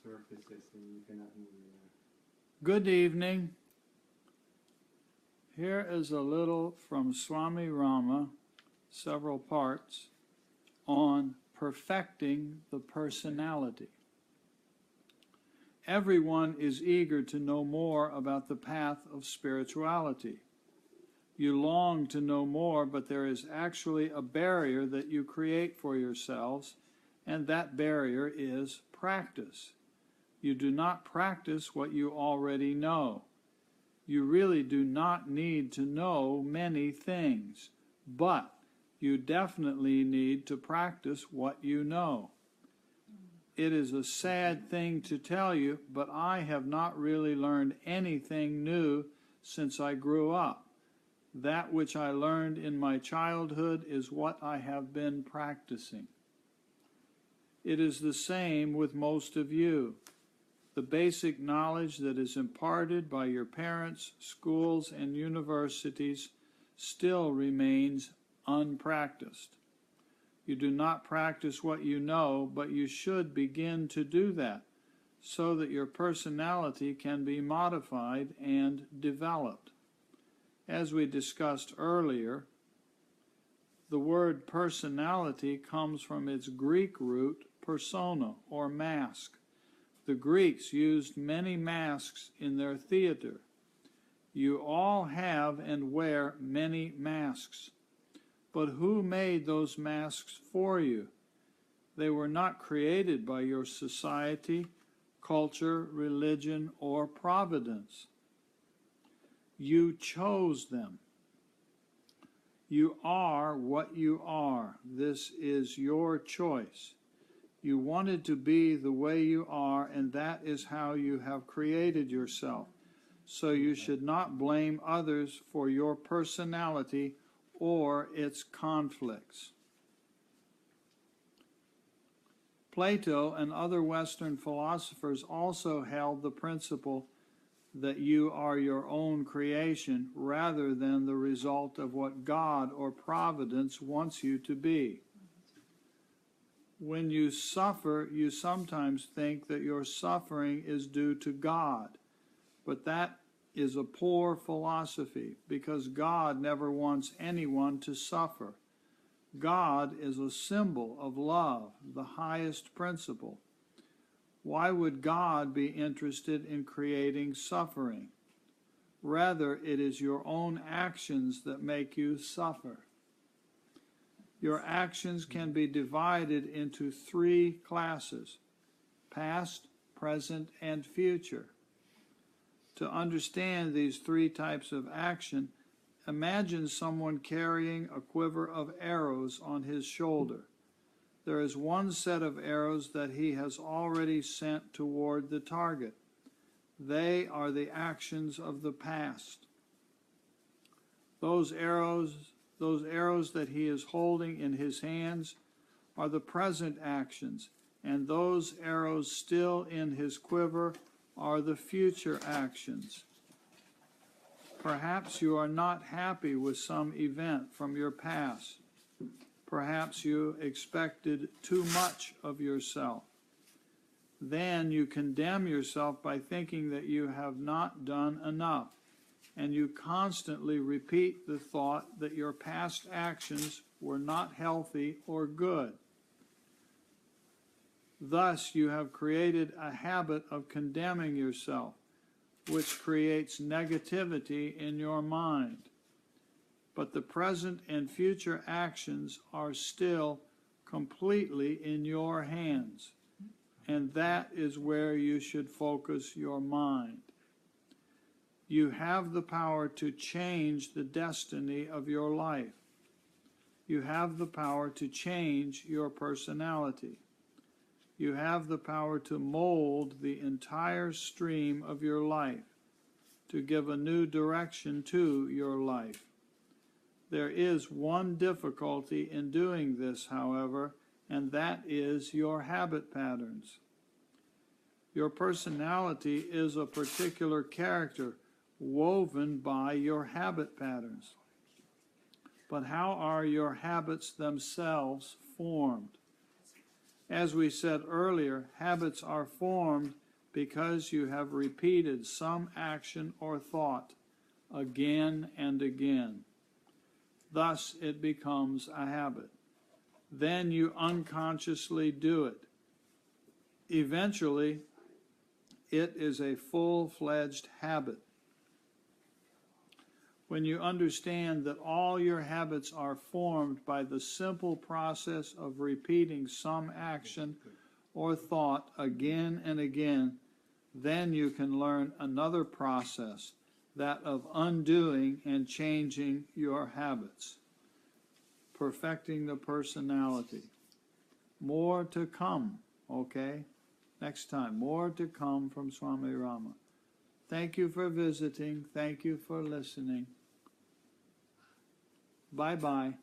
surfaces and you cannot move there. Good evening. Here is a little from Swami Rama, several parts, on perfecting the personality. Everyone is eager to know more about the path of spirituality. You long to know more, but there is actually a barrier that you create for yourselves, and that barrier is practice. You do not practice what you already know. You really do not need to know many things, but you definitely need to practice what you know. It is a sad thing to tell you, but I have not really learned anything new since I grew up. That which I learned in my childhood is what I have been practicing. It is the same with most of you. The basic knowledge that is imparted by your parents, schools, and universities still remains unpracticed. You do not practice what you know, but you should begin to do that so that your personality can be modified and developed. As we discussed earlier, the word personality comes from its Greek root persona, or mask. The Greeks used many masks in their theater. You all have and wear many masks. But who made those masks for you? They were not created by your society, culture, religion, or providence. You chose them. You are what you are. This is your choice. You wanted to be the way you are, and that is how you have created yourself. So you should not blame others for your personality or its conflicts. Plato and other Western philosophers also held the principle that you are your own creation rather than the result of what God or Providence wants you to be. When you suffer, you sometimes think that your suffering is due to God, but that is a poor philosophy because God never wants anyone to suffer. God is a symbol of love, the highest principle. Why would God be interested in creating suffering? Rather, it is your own actions that make you suffer. Your actions can be divided into three classes: past, present, and future. To understand these three types of action, imagine someone carrying a quiver of arrows on his shoulder. There is one set of arrows that he has already sent toward the target. They are the actions of the past. Those arrows that he is holding in his hands are the present actions, and those arrows still in his quiver are the future actions. Perhaps you are not happy with some event from your past. Perhaps you expected too much of yourself. Then you condemn yourself by thinking that you have not done enough, and you constantly repeat the thought that your past actions were not healthy or good. Thus, you have created a habit of condemning yourself, which creates negativity in your mind. But the present and future actions are still completely in your hands, and that is where you should focus your mind. You have the power to change the destiny of your life. You have the power to change your personality. You have the power to mold the entire stream of your life, to give a new direction to your life. There is one difficulty in doing this, however, and that is your habit patterns. Your personality is a particular character woven by your habit patterns. But how are your habits themselves formed? As we said earlier, habits are formed because you have repeated some action or thought again and again. Thus, it becomes a habit. Then you unconsciously do it. Eventually, it is a full-fledged habit. When you understand that all your habits are formed by the simple process of repeating some action or thought again and again, then you can learn another process, that of undoing and changing your habits, perfecting the personality. More to come, okay? Next time, more to come from Swami Rama. Thank you for visiting. Thank you for listening. Bye-bye.